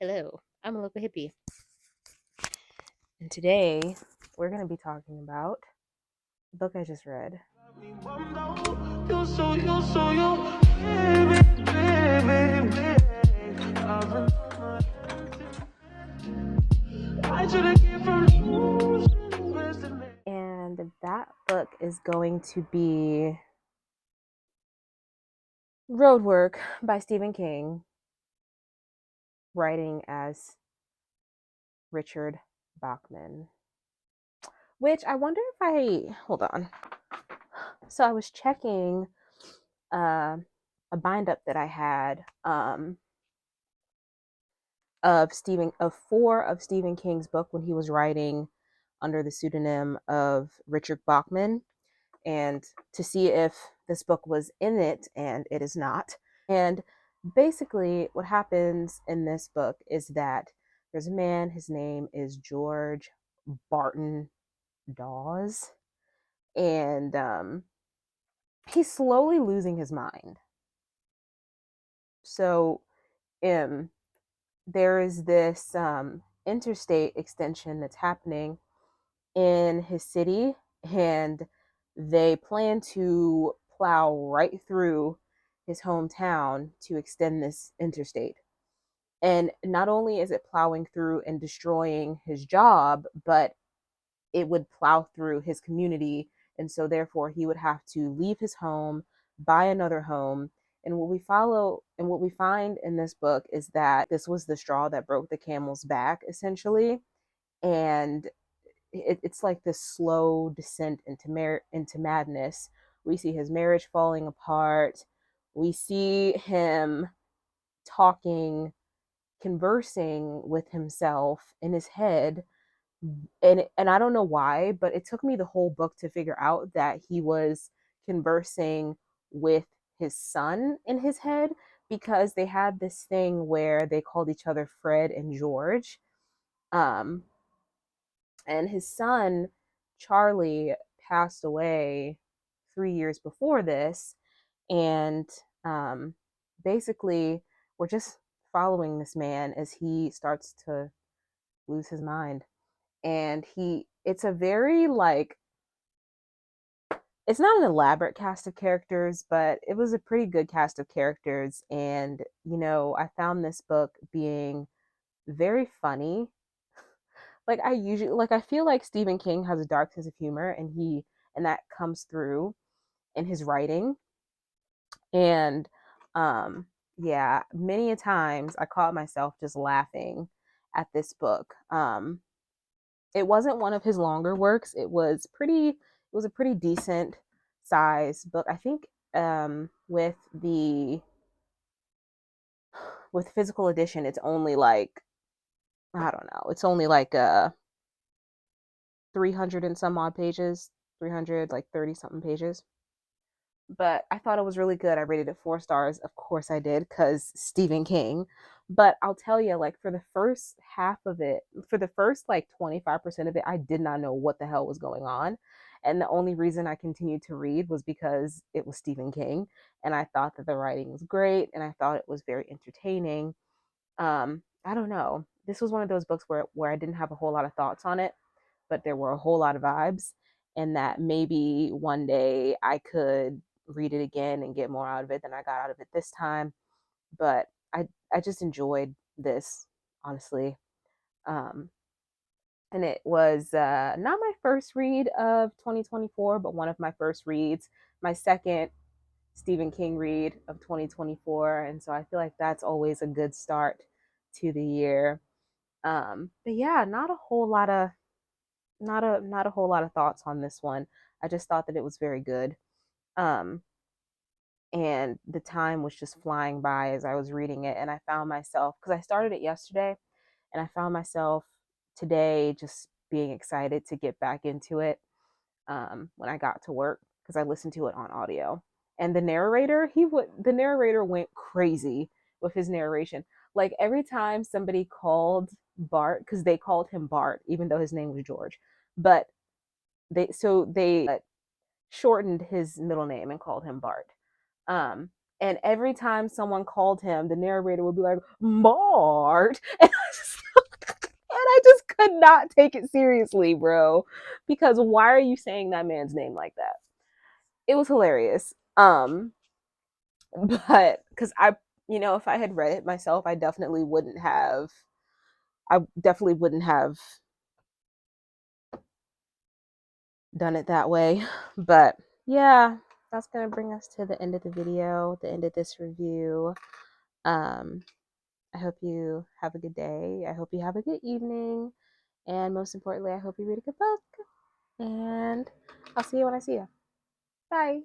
Hello, I'm a local hippie. And today we're going to be talking about the book I just read. And that book is going to be Roadwork by Stephen King, writing as Richard Bachman. Which I wonder if hold on. So I was checking a bind up that I had of four of Stephen King's book when he was writing under the pseudonym of Richard Bachman, and to see if this book was in it, and it is not. And basically what happens in this book is that there's a man, his name is George Barton Dawes, and he's slowly losing his mind. So there is this interstate extension that's happening in his city, and they plan to plow right through his hometown to extend this interstate. And not only is it plowing through and destroying his job, but it would plow through his community. And so therefore he would have to leave his home, buy another home. And what we find in this book is that this was the straw that broke the camel's back, essentially. And it's like this slow descent into madness. We see his marriage falling apart. We see him talking, conversing with himself in his head, and I don't know why, but it took me the whole book to figure out that he was conversing with his son in his head, because they had this thing where they called each other Fred and George. Um, and his son, Charlie, passed away 3 years before this. And basically, we're just following this man as he starts to lose his mind. And it's a very, like, it's not an elaborate cast of characters, but it was a pretty good cast of characters. And I found this book being very funny. I feel like Stephen King has a dark sense of humor, and that comes through in his writing. And yeah, many a times I caught myself just laughing at this book. It wasn't one of his longer works. It was a pretty decent size book. I think with physical edition, it's only like, I don't know, it's only like 300 and some odd pages, 300, like 30 something pages. But I thought it was really good. I rated it 4 stars. Of course I did, because Stephen King. But I'll tell you, like, for the first half of it, for the first like 25% of it, I did not know what the hell was going on. And the only reason I continued to read was because it was Stephen King. And I thought that the writing was great, and I thought it was very entertaining. I don't know. This was one of those books where I didn't have a whole lot of thoughts on it, but there were a whole lot of vibes, and that maybe one day I could read it again and get more out of it than I got out of it this time. But I just enjoyed this, honestly. Um, and it was not my first read of 2024, but one of my first reads, my second Stephen King read of 2024. And so I feel like that's always a good start to the year. But yeah, not a whole lot of thoughts on this one. I just thought that it was very good. Um, and the time was just flying by as I was reading it, and I found myself, because I started it yesterday, and I found myself today just being excited to get back into it when I got to work, because I listened to it on audio. And the narrator went crazy with his narration. Like, every time somebody called Bart, because they called him Bart even though his name was George, but they shortened his middle name and called him Bart. And every time someone called him, the narrator would be like, Mart. And I just could not take it seriously, bro. Because why are you saying that man's name like that? It was hilarious. But because if I had read it myself, I definitely wouldn't have done it that way. But yeah, that's gonna bring us to the end of the video, the end of this review. Um, I hope you have a good day. I hope you have a good evening. And most importantly, I hope you read a good book. And I'll see you when I see you. Bye.